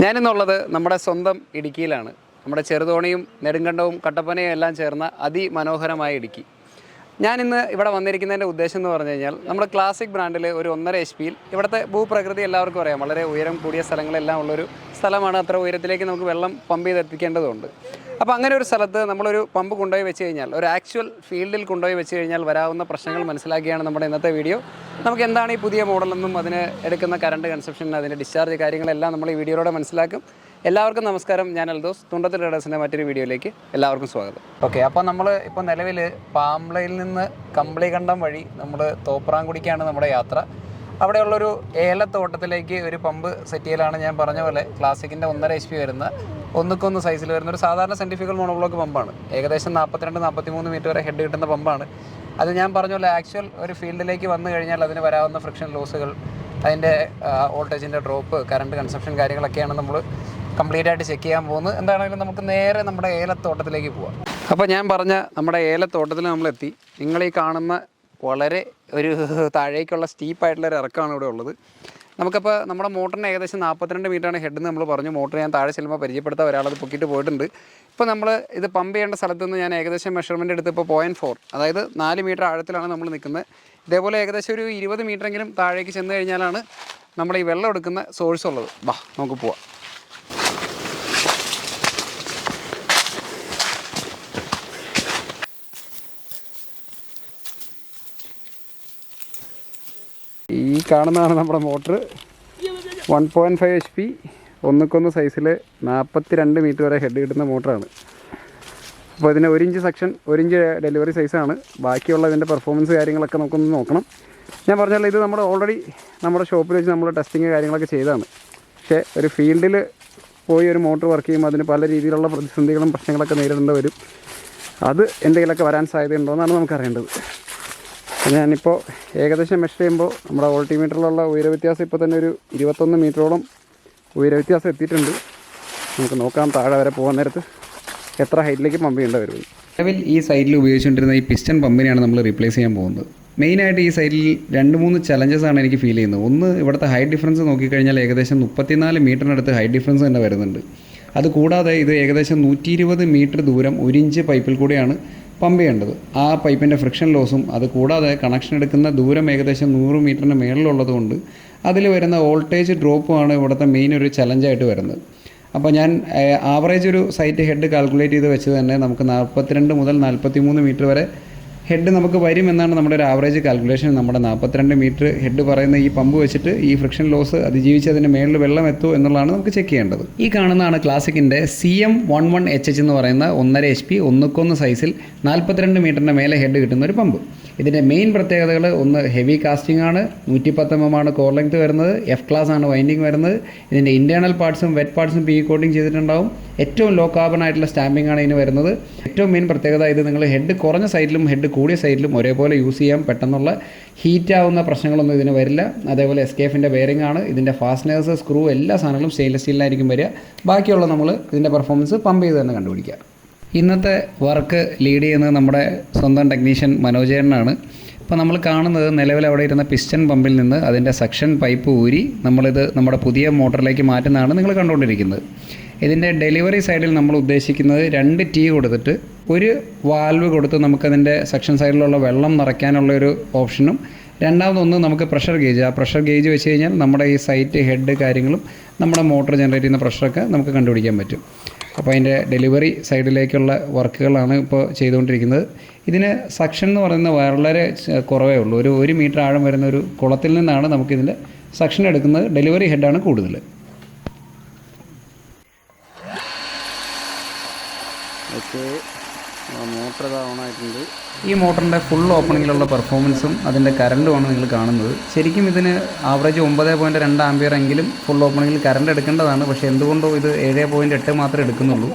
ഞാനിന്നുള്ളത് നമ്മുടെ സ്വന്തം ഇടുക്കിയിലാണ്. നമ്മുടെ ചെറുതോണിയും നെടുങ്കണ്ടവും കട്ടപ്പനയും എല്ലാം ചേർന്ന അതിമനോഹരമായ ഇടുക്കി. ഞാനിന്ന് ഇവിടെ വന്നിരിക്കുന്നതിൻ്റെ ഉദ്ദേശം എന്ന് പറഞ്ഞു കഴിഞ്ഞാൽ നമ്മുടെ ക്ലാസിക് ബ്രാൻഡിൽ ഒരു 1.5 HP ഇവിടുത്തെ ഭൂപ്രകൃതി എല്ലാവർക്കും അറിയാം. വളരെ ഉയരം കൂടിയ സ്ഥലങ്ങളെല്ലാം ഉള്ളൊരു സ്ഥലമാണ്. അത്ര ഉയരത്തിലേക്ക് നമുക്ക് വെള്ളം പമ്പ് ചെയ്തെത്തിക്കേണ്ടതുണ്ട്. അപ്പോൾ അങ്ങനെ ഒരു സ്ഥലത്ത് നമ്മളൊരു പമ്പ് കൊണ്ടുപോയി വെച്ച് കഴിഞ്ഞാൽ, ഒരു ആക്ച്വൽ ഫീൽഡിൽ കൊണ്ടുപോയി വെച്ച് കഴിഞ്ഞാൽ വരാവുന്ന പ്രശ്നങ്ങൾ മനസ്സിലാക്കിയാണ് നമ്മുടെ ഇന്നത്തെ വീഡിയോ. നമുക്ക് എന്താണ് ഈ പുതിയ മോഡലെന്നും അതിന് എടുക്കുന്ന കറണ്ട് കൺസപ്ഷൻ, അതിൻ്റെ ഡിസ്ചാർജ് കാര്യങ്ങളെല്ലാം നമ്മൾ ഈ വീഡിയോയിലൂടെ മനസ്സിലാക്കും. എല്ലാവർക്കും നമസ്കാരം. ഞാൻ എൽദോസ്, തുണ്ടത്ത് ട്രേഡേഴ്സിൻ്റെ മറ്റൊരു വീഡിയോയിലേക്ക് എല്ലാവർക്കും സ്വാഗതം. ഓക്കെ, അപ്പോൾ നമ്മൾ ഇപ്പോൾ നിലവിൽ പാമ്പ്ലയിൽ നിന്ന് കമ്പളികണ്ടം വഴി നമ്മൾ തോപ്രാംകുടിക്കാണ് നമ്മുടെ യാത്ര. അവിടെയുള്ളൊരു ഏലത്തോട്ടത്തിലേക്ക് ഒരു പമ്പ് സെറ്റ് ചെയ്യലാണ്. ഞാൻ പറഞ്ഞ പോലെ ക്ലാസിക്കിൻ്റെ 1.5 HP വരുന്ന ഒന്നുക്കൊന്ന് സൈസിൽ വരുന്ന ഒരു സാധാരണ സെൻട്രിഫ്യൂഗൽ മോണോബ്ലോക്ക് പമ്പാണ്. ഏകദേശം 42-43 മീറ്റർ വരെ ഹെഡ് കിട്ടുന്ന പമ്പാണ്. അത് ഞാൻ പറഞ്ഞ പോലെ ആക്ച്വൽ ഒരു ഫീൽഡിലേക്ക് വന്നു കഴിഞ്ഞാൽ അതിന് വരാവുന്ന ഫ്രിക്ഷൻ ലോസുകൾ, അതിൻ്റെ വോൾട്ടേജിൻ്റെ ഡ്രോപ്പ്, കറണ്ട് കൺസപ്ഷൻ കാര്യങ്ങളൊക്കെയാണ് നമ്മൾ കംപ്ലീറ്റ് ആയിട്ട് ചെക്ക് ചെയ്യാൻ പോകുന്നത്. എന്താണെങ്കിലും നമുക്ക് നേരെ നമ്മുടെ ഏലത്തോട്ടത്തിലേക്ക് പോവാം. അപ്പോൾ ഞാൻ പറഞ്ഞ നമ്മുടെ ഏലത്തോട്ടത്തിൽ നമ്മളെത്തി. നിങ്ങൾ ഈ കാണുന്ന വളരെ ഒരു താഴേക്കുള്ള സ്റ്റീപ്പായിട്ടുള്ളൊരു ഇറക്കമാണ് ഇവിടെ ഉള്ളത്. നമുക്കപ്പോൾ നമ്മുടെ മോട്ടറിന് ഏകദേശം 42 മീറ്ററാണ് ഹെഡെന്ന് നമ്മൾ പറഞ്ഞു. മോട്ടർ ഞാൻ താഴെ ചെല്ലുമ്പോൾ പരിചയപ്പെടുത്താൻ ഒരാളത് പൊക്കിയിട്ട് പോയിട്ടുണ്ട്. ഇപ്പോൾ നമ്മൾ ഇത് പമ്പ് ചെയ്യേണ്ട സ്ഥലത്ത് നിന്ന് ഞാൻ ഏകദേശം മെഷർമെൻറ്റ് എടുത്ത് ഇപ്പോൾ 0.4, അതായത് 4 മീറ്റർ ആഴത്തിലാണ് നമ്മൾ നിൽക്കുന്നത്. ഇതേപോലെ ഏകദേശം ഒരു 20 മീറ്ററെങ്കിലും താഴേക്ക് ചെന്ന് കഴിഞ്ഞാലാണ് നമ്മൾ ഈ വെള്ളം എടുക്കുന്ന സോഴ്സ് ഉള്ളത്. വാ, നമുക്ക് പോവാം. ഈ കാണുന്നതാണ് നമ്മുടെ മോട്ടർ. 1.5 HP ഒന്നുക്കൊന്ന് സൈസിൽ 42 മീറ്റർ വരെ ഹെഡ് കിട്ടുന്ന മോട്ടറാണ്. അപ്പോൾ ഇതിന് 1 ഇഞ്ച് സെക്ഷൻ, 1 ഇഞ്ച് ഡെലിവറി സൈസാണ്. ബാക്കിയുള്ള ഇതിൻ്റെ പെർഫോമൻസ് കാര്യങ്ങളൊക്കെ നമുക്കൊന്ന് നോക്കണം. ഞാൻ പറഞ്ഞാൽ ഇത് നമ്മൾ ഓൾറെഡി നമ്മുടെ ഷോപ്പിൽ വെച്ച് നമ്മൾ ടെസ്റ്റിങ് കാര്യങ്ങളൊക്കെ ചെയ്തതാണ്. പക്ഷേ ഒരു ഫീൽഡിൽ പോയി ഒരു മോട്ടർ വർക്ക് ചെയ്യുമ്പോൾ അതിന് പല രീതിയിലുള്ള പ്രതിസന്ധികളും പ്രശ്നങ്ങളൊക്കെ നേരിടേണ്ടി വരും. അത് എന്തെങ്കിലുമൊക്കെ വരാൻ സാധ്യതയുണ്ടോയെന്നാണ് നമുക്കറിയേണ്ടത്. ഞാനിപ്പോൾ ഏകദേശം മെഷർ ചെയ്യുമ്പോൾ നമ്മുടെ വോൾട്ടിമീറ്ററിലുള്ള ഉയരവ്യത്യാസം ഇപ്പോൾ തന്നെ ഒരു 21 മീറ്ററോളം ഉയരവ്യത്യാസം എത്തിയിട്ടുണ്ട്. നമുക്ക് നോക്കാം താഴെ വരെ പോകാൻ നേരത്ത് എത്ര ഹൈറ്റിലേക്ക് പമ്പ് ചെയ്യേണ്ടി വരും. നിലവിൽ ഈ സൈഡിൽ ഉപയോഗിച്ചുകൊണ്ടിരുന്ന ഈ പിസ്റ്റൺ പമ്പിനെയാണ് നമ്മൾ റീപ്ലേസ് ചെയ്യാൻ പോകുന്നത്. മെയിനായിട്ട് ഈ സൈഡിൽ 2-3 ചലഞ്ചസാണ് എനിക്ക് ഫീൽ ചെയ്യുന്നത്. ഒന്ന്, ഇവിടുത്തെ ഹൈറ്റ് ഡിഫറൻസ് നോക്കിക്കഴിഞ്ഞാൽ ഏകദേശം 34 മീറ്ററിനടുത്ത് ഹൈറ്റ് ഡിഫറൻസ് തന്നെ വരുന്നുണ്ട്. അതുകൂടാതെ ഇത് ഏകദേശം 120 മീറ്റർ ദൂരം 1 ഇഞ്ച് പൈപ്പിൽ കൂടെയാണ് പമ്പ് ചെയ്യേണ്ടത്. ആ പൈപ്പിൻ്റെ ഫ്രിക്ഷൻ ലോസും അത് കൂടാതെ കണക്ഷൻ എടുക്കുന്ന ദൂരം ഏകദേശം 100 മീറ്ററിന് മേളിലുള്ളത് കൊണ്ട് അതിൽ വരുന്ന വോൾട്ടേജ് ഡ്രോപ്പുമാണ് ഇവിടുത്തെ മെയിൻ ഒരു ചലഞ്ചായിട്ട് വരുന്നത്. അപ്പോൾ ഞാൻ ആവറേജ് ഒരു സൈറ്റ് ഹെഡ് കാൽക്കുലേറ്റ് ചെയ്ത് വെച്ച് തന്നെ നമുക്ക് 42 മുതൽ 43 മീറ്റർ വരെ ഹെഡ് നമുക്ക് വരുമെന്നാണ് നമ്മുടെ ഒരു ആവറേജ് കാൽക്കുലേഷൻ. നമ്മുടെ 42 മീറ്റർ ഹെഡ് പറയുന്ന ഈ പമ്പ് വെച്ചിട്ട് ഈ ഫ്രിക്ഷൻ ലോസ് അതിജീവിച്ച് അതിൻ്റെ മേളിൽ വെള്ളം എത്തുമോ എന്നുള്ളതാണ് നമുക്ക് ചെക്ക് ചെയ്യേണ്ടത്. ഈ കാണുന്നതാണ് ക്ലാസിക്കിൻ്റെ CM11HH എന്ന് പറയുന്ന 1.5 HP ഒന്നുക്കൊന്ന് സൈസിൽ 42 മീറ്ററിൻ്റെ മേലെ ഹെഡ് കിട്ടുന്ന ഒരു പമ്പ്. ഇതിൻ്റെ മെയിൻ പ്രത്യേകതകൾ, ഒന്ന് ഹെവി കാസ്റ്റിംഗ് ആണ്, 110 mm ആണ് കോർ ലെങ്ത് വരുന്നത്, F ക്ലാസ് ആണ് വൈൻഡിങ് വരുന്നത്. ഇതിൻ്റെ ഇൻറ്റേർണൽ പാർട്സും വെറ്റ് പാർട്സും PE കോട്ടിങ് ചെയ്തിട്ടുണ്ടാവും. ഏറ്റവും ലോ കാർബൺ ആയിട്ടുള്ള സ്റ്റാമ്പിംഗ് ആണ് ഇതിന് വരുന്നത്. ഏറ്റവും മെയിൻ പ്രത്യേകത, ഇത് നിങ്ങൾ ഹെഡ് കുറഞ്ഞ സൈഡിലും ഹെഡ് കൂടിയ സൈഡിലും ഒരേപോലെ യൂസ് ചെയ്യാം. പെട്ടെന്നുള്ള ഹീറ്റ് ആവുന്ന പ്രശ്നങ്ങളൊന്നും ഇതിന് വരില്ല. അതേപോലെ SKFൻ്റെ ബെയറിംഗ് ആണ്. ഇതിൻ്റെ ഫാസ്റ്റനേഴ്സ്, സ്ക്രൂ, എല്ലാ സാധനങ്ങളും സ്റ്റെയിൻലെസ് സ്റ്റീലിലായിരിക്കും വരിക. ബാക്കിയുള്ള നമ്മൾ ഇതിൻ്റെ പെർഫോമൻസ് പമ്പ് ചെയ്ത് തന്നെ കണ്ടുപിടിക്കുക. ഇന്നത്തെ വർക്ക് ലീഡ് ചെയ്യുന്നത് നമ്മുടെ സ്വന്തം ടെക്നീഷ്യൻ മനോജേട്ടനാണ്. ഇപ്പോൾ നമ്മൾ കാണുന്നത് നിലവിൽ അവിടെ ഇരുന്ന പിസ്റ്റൺ പമ്പിൽ നിന്ന് അതിൻ്റെ സക്ഷൻ പൈപ്പ് ഊരി നമ്മളിത് നമ്മുടെ പുതിയ മോട്ടറിലേക്ക് മാറ്റുന്നതാണ് നിങ്ങൾ കണ്ടുകൊണ്ടിരിക്കുന്നത്. ഇതിൻ്റെ ഡെലിവറി സൈഡിൽ നമ്മൾ ഉദ്ദേശിക്കുന്നത് 2 T കൊടുത്തിട്ട് ഒരു വാൽവ് കൊടുത്ത് നമുക്കതിൻ്റെ സെക്ഷൻ സൈഡിലുള്ള വെള്ളം നിറയ്ക്കാനുള്ള ഒരു ഓപ്ഷനും, രണ്ടാമതൊന്ന് നമുക്ക് പ്രഷർ ഗേജ്, ആ പ്രഷർ ഗേജ് വെച്ച് കഴിഞ്ഞാൽ നമ്മുടെ ഈ സൈറ്റ് ഹെഡ് കാര്യങ്ങളും നമ്മുടെ മോട്ടർ ജനറേറ്റ് ചെയ്യുന്ന പ്രഷറൊക്കെ നമുക്ക് കണ്ടുപിടിക്കാൻ പറ്റും. അപ്പോൾ അതിൻ്റെ ഡെലിവറി സൈഡിലേക്കുള്ള വർക്കുകളാണ് ഇപ്പോൾ ചെയ്തുകൊണ്ടിരിക്കുന്നത്. ഇതിന് സക്ഷൻ എന്ന് പറയുന്നത് വളരെ കുറവേ ഉള്ളൂ. ഒരു 1 മീറ്റർ ആഴം വരുന്ന ഒരു കുളത്തിൽ നിന്നാണ് നമുക്കിതിൻ്റെ സക്ഷൻ എടുക്കുന്നത്. ഡെലിവറി ഹെഡാണ് കൂടുതൽ. ഓക്കെ, മോട്ടർ ഓണായിട്ടുണ്ട്. ഈ മോട്ടറിൻ്റെ ഫുൾ ഓപ്പണിങ്ങിലുള്ള പെർഫോമൻസും അതിൻ്റെ കറണ്ടുമാണ് നിങ്ങൾ കാണുന്നത്. ശരിക്കും ഇതിന് ആവറേജ് 9.2 ആംപിയർ എങ്കിലും ഫുൾ ഓപ്പണിങ്ങിൽ കറണ്ട് എടുക്കേണ്ടതാണ്. പക്ഷേ എന്തുകൊണ്ടോ ഇത് 7.8 മാത്രമേ എടുക്കുന്നുള്ളൂ.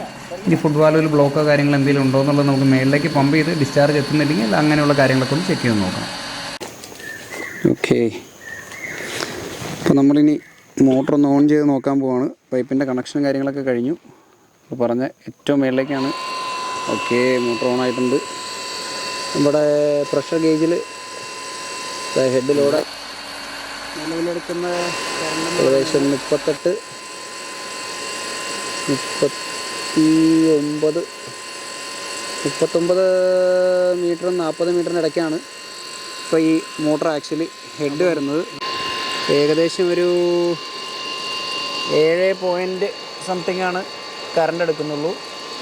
ഇനി ഫുഡ് വാൽവിൽ ബ്ലോക്കോ കാര്യങ്ങൾ എന്തെങ്കിലും ഉണ്ടോ എന്നുള്ളത് നമുക്ക് മേളിലേക്ക് പമ്പ് ചെയ്ത് ഡിസ്ചാർജ് എത്തുന്നില്ലെങ്കിൽ അങ്ങനെയുള്ള കാര്യങ്ങളൊക്കെ ഒന്ന് ചെക്ക് ചെയ്ത് നോക്കണം. ഓക്കെ, അപ്പോൾ നമ്മളിനി മോട്ടർ ഒന്ന് ഓൺ ചെയ്ത് നോക്കാൻ പോവാണ്. പൈപ്പിൻ്റെ കണക്ഷനും കാര്യങ്ങളൊക്കെ കഴിഞ്ഞു. അപ്പോൾ പറഞ്ഞ ഏറ്റവും മേളിലേക്കാണ്. ഓക്കെ, മോട്ടർ ഓൺ ആയിട്ടുണ്ട്. നമ്മുടെ പ്രഷർ ഗേജിൽ ഹെഡിലൂടെ നിലവിലെടുക്കുന്ന ഏകദേശം 38 39 മീറ്ററും 40 മീറ്ററിന് ഇടയ്ക്കാണ് ഇപ്പോൾ ഈ മോട്ടർ ആക്ച്വലി ഹെഡ് വരുന്നത്. ഏകദേശം ഒരു 7 പോയിൻറ്റ് സംതിങ് ആണ് കറണ്ട് എടുക്കുന്നുള്ളൂ.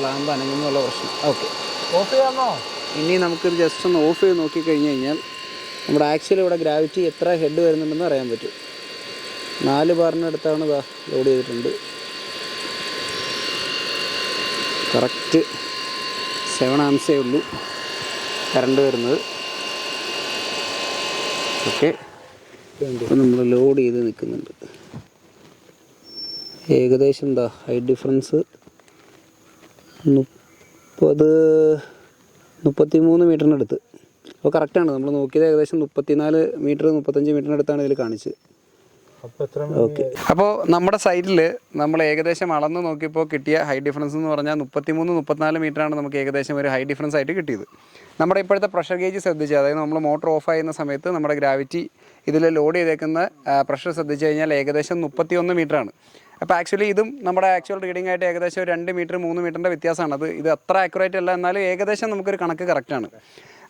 ലാമ്പ് അനങ്ങുന്നുള്ള പ്രശ്നം. ഓക്കെ, ഓഫ് ചെയ്യാമോ? ഇനി നമുക്കിത് ജസ്റ്റ് ഒന്ന് ഓഫ് ചെയ്ത് നോക്കിക്കഴിഞ്ഞ് കഴിഞ്ഞാൽ നമ്മുടെ ആക്ച്വലി ഇവിടെ ഗ്രാവിറ്റി എത്ര ഹെഡ് വരുന്നുണ്ടെന്ന് അറിയാൻ പറ്റും. 4 ബാറിനടുത്താണ് ഇതാ ലോഡ് ചെയ്തിട്ടുണ്ട്. കറക്റ്റ് 7 ആംസേ ഉള്ളൂ കറണ്ട് വരുന്നത്. ഓക്കെ, ഇപ്പം നമ്മൾ ലോഡ് ചെയ്ത് നിൽക്കുന്നുണ്ട്. ഏകദേശം എന്താ ഹൈറ്റ് ഡിഫറൻസ് 33 മീറ്ററിനടുത്ത്. അപ്പോൾ കറക്റ്റാണ്, നമ്മൾ നോക്കിയത് ഏകദേശം 34 മീറ്റർ 35 മീറ്ററിനടുത്താണ് ഇതിൽ കാണിച്ചത്. ഓക്കെ, അപ്പോൾ നമ്മുടെ സൈറ്റിൽ നമ്മൾ ഏകദേശം അളന്ന് നോക്കിയപ്പോൾ കിട്ടിയ ഹൈ ഡിഫറൻസ് എന്ന് പറഞ്ഞാൽ 33-34 മീറ്ററാണ് നമുക്ക് ഏകദേശം ഒരു ഹൈ ഡിഫറൻസ് ആയിട്ട് കിട്ടിയത്. നമ്മുടെ ഇപ്പോഴത്തെ പ്രഷർ ഗേജ് ശ്രദ്ധിച്ചാൽ, അതായത് നമ്മൾ മോട്ടർ ഓഫ് ആയിരുന്ന സമയത്ത് നമ്മുടെ ഗ്രാവിറ്റി ഇതിൽ ലോഡ് ചെയ്തേക്കുന്ന പ്രഷർ ശ്രദ്ധിച്ചു കഴിഞ്ഞാൽ ഏകദേശം 31 മീറ്ററാണ്. അപ്പോൾ ആക്ച്വലി ഇതും നമ്മുടെ ആക്ച്വൽ റീഡിംഗ് ആയിട്ട് ഏകദേശം 2 മീറ്റർ 3 മീറ്ററിൻ്റെ വ്യത്യാസമാണ്. ഇത് അത്ര ആക്യുറേറ്റ് അല്ല, എന്നാലും ഏകദേശം നമുക്കൊരു കണക്ക് കറക്റ്റാണ്.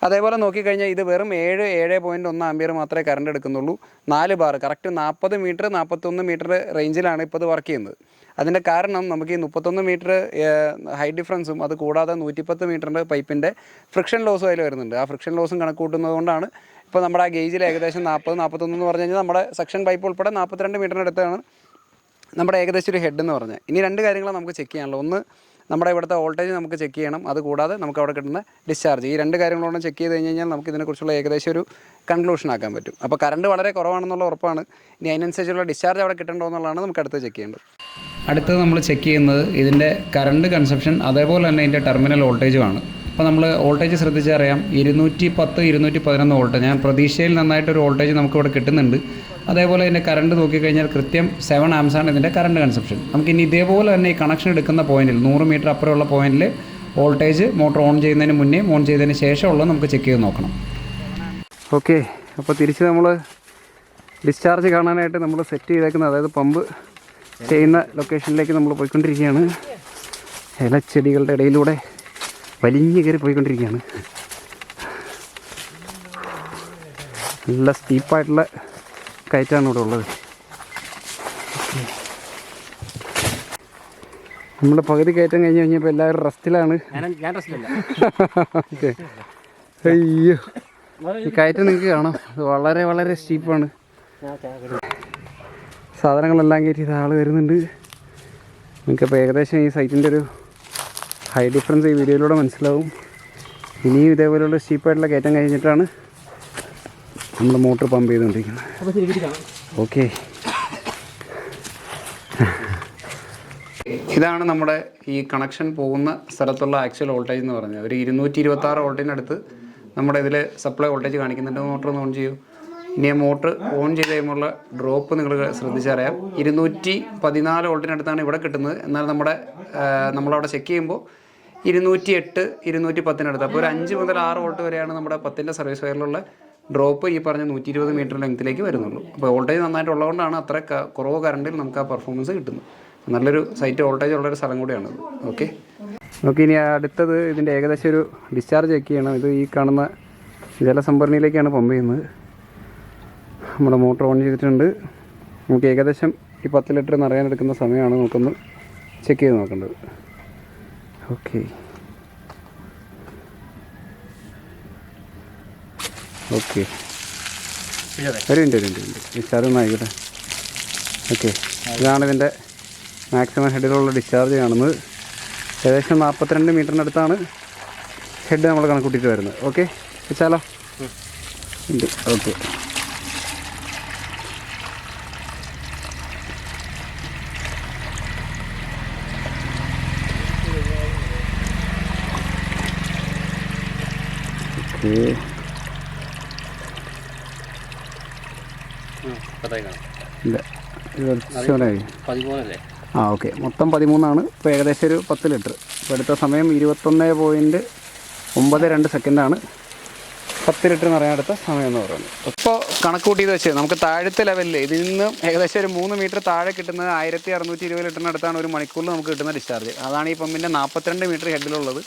അതേപോലെ നോക്കിക്കഴിഞ്ഞാൽ ഇത് വെറും 7.1 ആംപിയർ മാത്രമേ കറണ്ട് എടുക്കുന്നുള്ളൂ. 4 ബാർ കറക്റ്റ് 40 മീറ്റർ 41 മീറ്റർ റേഞ്ചിലാണ് ഇപ്പോൾ ഇത് വർക്ക് ചെയ്യുന്നത്. അതിൻ്റെ കാരണം നമുക്ക് ഈ 31 മീറ്റർ ഹൈ ഡിഫറൻസും അത് കൂടാതെ 110 മീറ്ററിൻ്റെ പൈപ്പിൻ്റെ ഫ്രിക്ഷൻ ലോസും അതിൽ വരുന്നുണ്ട്. ആ ഫ്രിക്ഷൻ ലോസും കണക്ക് കൂട്ടുന്നത് കൊണ്ടാണ് ഇപ്പോൾ നമ്മുടെ ആ ഗേജിൽ ഏകദേശം 40-41 എന്ന് പറഞ്ഞു കഴിഞ്ഞാൽ നമ്മുടെ സെക്ഷൻ പൈപ്പ് ഉൾപ്പെടെ 42 മീറ്ററിനടുത്താണ് നമ്മുടെ ഏകദേശം ഒരു ഹെഡ് എന്ന് പറഞ്ഞാൽ. ഇനി 2 കാര്യങ്ങൾ നമുക്ക് ചെക്ക് ചെയ്യാനുള്ളൂ. ഒന്ന്, നമ്മുടെ ഇവിടുത്തെ വോൾട്ടേജ് നമുക്ക് ചെക്ക് ചെയ്യണം. അതുകൂടാതെ നമുക്ക് അവിടെ കിട്ടുന്ന ഡിസ്ചാർജ്. ഈ 2 കാര്യങ്ങളോടെ ചെക്ക് ചെയ്ത് കഴിഞ്ഞാൽ നമുക്ക് ഇതിനെക്കുറിച്ചുള്ള ഏകദേശം ഒരു കൺക്ലൂഷൻ ആക്കാൻ പറ്റും. അപ്പോൾ കറണ്ട് വളരെ കുറവാണെന്നുള്ള ഉറപ്പാണ്. ഇനി അതിനനുസരിച്ചുള്ള ഡിസ്ചാർജ് അവിടെ കിട്ടണ്ടോ എന്നുള്ളതാണ് നമുക്ക് അടുത്ത് ചെക്ക് ചെയ്യേണ്ടത്. അടുത്തത് നമ്മൾ ചെക്ക് ചെയ്യുന്നത് ഇതിൻ്റെ കറണ്ട് കൺസപ്ഷൻ, അതേപോലെ തന്നെ ഇതിൻ്റെ ടെർമിനൽ വോൾട്ടേജുമാണ്. അപ്പോൾ നമ്മൾ വോൾട്ടേജ് ശ്രദ്ധിച്ചറിയാം, 210-211 വോൾട്ട്. ഞാൻ പ്രതീക്ഷയിൽ നന്നായിട്ടൊരു വോൾട്ടേജ് നമുക്കിവിടെ കിട്ടുന്നുണ്ട്. അതേപോലെ ഇതിൻ്റെ കറണ്ട് നോക്കിക്കഴിഞ്ഞാൽ കൃത്യം 7 ആംസാണ് ഇതിൻ്റെ കറണ്ട് കൺസപ്ഷൻ. നമുക്കിനി ഇതേപോലെ തന്നെ ഈ കണക്ഷൻ എടുക്കുന്ന പോയിന്റിൽ 100 മീറ്റർ അപ്പുറമുള്ള പോയിന്റിൽ വോൾട്ടേജ് മോട്ടർ ഓൺ ചെയ്യുന്നതിന് മുന്നേ ഓൺ ചെയ്തതിന് ശേഷമുള്ളത് നമുക്ക് ചെക്ക് ചെയ്ത് നോക്കണം. ഓക്കെ, അപ്പോൾ തിരിച്ച് നമ്മൾ ഡിസ്ചാർജ് കാണാനായിട്ട് നമ്മൾ സെറ്റ് ചെയ്തേക്കുന്നത്, അതായത് പമ്പ് ചെയ്യുന്ന ലൊക്കേഷനിലേക്ക് നമ്മൾ പോയിക്കൊണ്ടിരിക്കുകയാണ്. ഇലച്ചെടികളുടെ ഇടയിലൂടെ വലിഞ്ഞ് കയറി പോയിക്കൊണ്ടിരിക്കുകയാണ്. നല്ല സ്റ്റീപ്പായിട്ടുള്ള കയറ്റാണ് ഇവിടെ ഉള്ളത്. നമ്മൾ പകുതി കയറ്റം കഴിഞ്ഞ് കഴിഞ്ഞപ്പോൾ എല്ലാവരും റെസ്റ്റിലാണ്. ഓക്കെ, അയ്യോ, ഈ കയറ്റം നിങ്ങൾക്ക് കാണാം, വളരെ വളരെ സ്റ്റീപ്പാണ്. സാധനങ്ങളെല്ലാം കയറ്റി ആൾ വരുന്നുണ്ട്. നിങ്ങൾക്കപ്പോൾ ഏകദേശം ഈ സൈറ്റിൻ്റെ ഒരു ഹൈ ഡിഫറൻസ് ഈ വീഡിയോയിലൂടെ മനസ്സിലാവും. ഇനിയും ഇതേപോലെയുള്ള സ്റ്റീപ്പായിട്ടുള്ള കയറ്റം കഴിഞ്ഞിട്ടാണ് നമ്മൾ മോട്ടർ പമ്പ് ചെയ്തുകൊണ്ടിരിക്കുന്നത്. ഓക്കെ, ഇതാണ് നമ്മുടെ ഈ കണക്ഷൻ പോകുന്ന സ്ഥലത്തുള്ള ആക്ച്വൽ വോൾട്ടേജ് എന്ന് പറഞ്ഞാൽ ഒരു 226 വോൾട്ടിനടുത്ത് നമ്മുടെ ഇതിൽ സപ്ലൈ വോൾട്ടേജ് കാണിക്കുന്നുണ്ട്. മോട്ടർ ഒന്ന് ഓൺ ചെയ്യൂ. ഇനി ആ മോട്ടർ ഓൺ ചെയ്ത് കഴിയുമ്പോഴുള്ള ഡ്രോപ്പ് നിങ്ങൾ ശ്രദ്ധിച്ചറിയാം, 214 വോൾട്ടിനടുത്താണ് ഇവിടെ കിട്ടുന്നത്. എന്നാൽ നമ്മളവിടെ ചെക്ക് ചെയ്യുമ്പോൾ 208 210 അപ്പോൾ ഒരു 5 മുതൽ 6 വോൾട്ട് വരെയാണ് നമ്മുടെ 10ൻ്റെ സർവീസ് വയറിലുള്ള ഡ്രോപ്പ് ഈ പറഞ്ഞ 120 മീറ്റർ ലെങ്ത്തിലേക്ക് വരുന്നുള്ളൂ. അപ്പോൾ വോൾട്ടേജ് നന്നായിട്ടുള്ളതുകൊണ്ടാണ് അത്ര കുറവ് കറണ്ടിൽ നമുക്ക് ആ പെർഫോമൻസ് കിട്ടുന്നത്. നല്ലൊരു സൈറ്റ് വോൾട്ടേജ് ഉള്ളൊരു സ്ഥലം കൂടിയാണത്. ഓക്കെ, ഇനി അടുത്തത് ഇതിൻ്റെ ഏകദേശം ഒരു ഡിസ്ചാർജ് ചെക്ക് ചെയ്യണം. ഇത് ഈ കാണുന്ന ജലസംഭരണിയിലേക്കാണ് പമ്പ് ചെയ്യുന്നത്. നമ്മുടെ മോട്ടർ ഓൺ ചെയ്തിട്ടുണ്ട്. നമുക്ക് ഏകദേശം ഈ 10 ലിറ്റർ നിറയാനെടുക്കുന്ന സമയമാണ് നമുക്കൊന്ന് ചെക്ക് ചെയ്ത് നോക്കേണ്ടത്. ഓക്കെ, ഒരു മിനിറ്റ് ഡിസ്ചാർജ് ഒന്ന് ആയിക്കോട്ടെ. ഓക്കെ, ഇതാണ് ഇതിൻ്റെ മാക്സിമം ഹെഡിലുള്ള ഡിസ്ചാർജ് കാണുന്നത്. ഏകദേശം 42 മീറ്ററിനടുത്താണ് ഹെഡ് നമ്മൾ കണക്കൂട്ടിയിട്ട് വരുന്നത്. ഓക്കെ, വെച്ചാലോ? ഉണ്ട്. ഓക്കെ, ഇല്ല, ഓക്കെ, മൊത്തം 13ആണ്. ഇപ്പോൾ ഏകദേശം ഒരു 10 ലിറ്റർ. ഇപ്പോൾ എടുത്ത സമയം 21.92 സെക്കൻഡാണ്. 10 ലിറ്റർ നിറയാനെടുത്ത സമയം എന്ന് പറയുന്നത്. ഇപ്പോൾ കണക്ക് കൂട്ടിയത് വെച്ച് നമുക്ക് താഴത്തെ ലെവലിൽ ഇതിൽ നിന്ന് ഏകദേശം ഒരു 3 മീറ്റർ താഴെ കിട്ടുന്നത് 1620 ലിറ്ററിനടുത്താണ് ഒരു മണിക്കൂറിൽ നമുക്ക് കിട്ടുന്ന ഡിസ്ചാർജ്. അതാണ് ഈ പമ്പിൻ്റെ 42 മീറ്റർ ഹെഡിലുള്ളത്.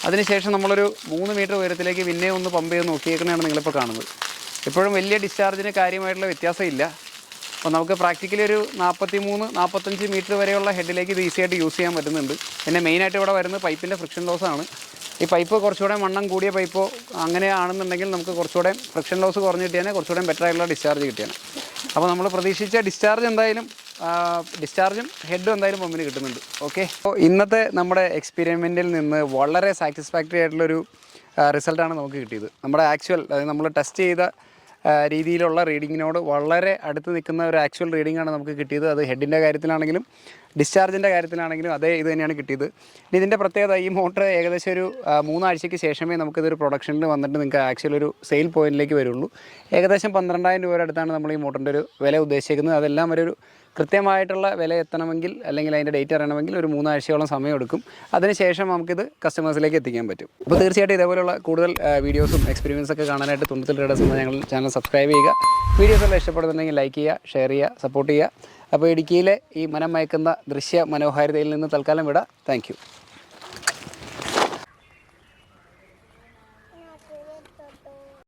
അതിനുശേഷം നമ്മളൊരു 3 മീറ്റർ ഉയരത്തിലേക്ക് പിന്നെ ഒന്ന് പമ്പ് ചെയ്ത് നോക്കിയേക്കുന്നതാണ് നിങ്ങളിപ്പോൾ കാണുന്നത്. ഇപ്പോഴും വലിയ ഡിസ്ചാർജിന് കാര്യമായിട്ടുള്ള വ്യത്യാസമില്ല. അപ്പോൾ നമുക്ക് പ്രാക്ടിക്കലി ഒരു 43-45 മീറ്റർ വരെയുള്ള ഹെഡിലേക്ക് ഇത് ഈസി ആയിട്ട് യൂസ് ചെയ്യാൻ പറ്റുന്നുണ്ട്. പിന്നെ മെയിനായിട്ട് ഇവിടെ വരുന്നത് പൈപ്പിൻ്റെ ഫ്രിക്ഷൻ ലോസാണ്. ഈ പൈപ്പ് കുറച്ചുകൂടെ വണ്ണം കൂടിയ പൈപ്പോ അങ്ങനെയാണെന്നുണ്ടെങ്കിൽ നമുക്ക് കുറച്ചുകൂടെ ഫ്രിക്ഷൻ ലോസ് കുറഞ്ഞ് കിട്ടിയാൽ കുറച്ചുകൂടെ ബെറ്റർ ആയിട്ടുള്ള ഡിസ്ചാർജ് കിട്ടിയാണ്. അപ്പോൾ നമ്മൾ പ്രതീക്ഷിച്ച ഡിസ്ചാർജ് എന്തായാലും ഡിസ്ചാർജും ഹെഡും എന്തായാലും പമ്പിന് കിട്ടുന്നുണ്ട്. ഓക്കെ, അപ്പോൾ ഇന്നത്തെ നമ്മുടെ എക്സ്പെരിമെൻറ്റിൽ നിന്ന് വളരെ സാറ്റിസ്ഫാക്ടറി ആയിട്ടുള്ളൊരു റിസൾട്ടാണ് നമുക്ക് കിട്ടിയത്. നമ്മുടെ ആക്ച്വൽ അതായത് നമ്മൾ ടെസ്റ്റ് ചെയ്ത രീതിയിലുള്ള റീഡിങ്ങിനോട് വളരെ അടുത്ത് നിൽക്കുന്ന ഒരു ആക്ച്വൽ റീഡിങ്ങാണ് നമുക്ക് കിട്ടിയത്. അത് ഹെഡിൻ്റെ കാര്യത്തിലാണെങ്കിലും ഡിസ്ചാർജിൻ്റെ കാര്യത്തിലാണെങ്കിലും അതേ ഇത് തന്നെയാണ് കിട്ടിയത്. ഇനി ഇതിൻ്റെ പ്രത്യേകത ഈ മോട്ടർ ഏകദേശം ഒരു 3 ആഴ്ചയ്ക്ക് ശേഷമേ നമുക്കിതൊരു പ്രൊഡക്ഷനിൽ വന്നിട്ട് നിങ്ങൾക്ക് ആക്ച്വൽ ഒരു സെയിൽ പോയിന്റിലേക്ക് വരുള്ളൂ. ഏകദേശം 12,000 രൂപയുടെ അടുത്താണ് നമ്മൾ ഈ മോട്ടറിൻ്റെ ഒരു വില ഉദ്ദേശിക്കുന്നത്. അതെല്ലാം ഒരു കൃത്യമായിട്ടുള്ള വില എത്തണമെങ്കിൽ അല്ലെങ്കിൽ അതിൻ്റെ ഡേറ്റ് അറിയണമെങ്കിൽ ഒരു 3 ആഴ്ചയോളം സമയമെടുക്കും. അതിനുശേഷം നമുക്കിത് കസ്റ്റമേഴ്സിലേക്ക് എത്തിക്കാൻ പറ്റും. അപ്പോൾ തീർച്ചയായിട്ടും ഇതേപോലെയുള്ള കൂടുതൽ വീഡിയോസും എക്സ്പീരിയൻസൊക്കെ കാണാനായിട്ട് തുണ്ടത്തിൽ ട്രേഡേഴ്സ് എന്ന ഞങ്ങൾ ചാനൽ സബ്സ്ക്രൈബ് ചെയ്യുക. വീഡിയോസെല്ലാം ഇഷ്ടപ്പെടുന്നുണ്ടെങ്കിൽ ലൈക്ക് ചെയ്യുക, ഷെയർ ചെയ്യുക, സപ്പോർട്ട് ചെയ്യുക. അപ്പോൾ ഇടുക്കിയിലെ ഈ മനം മയക്കുന്ന ദൃശ്യ മനോഹാരിതയിൽ നിന്ന് തൽക്കാലം വിടാം. Thank you.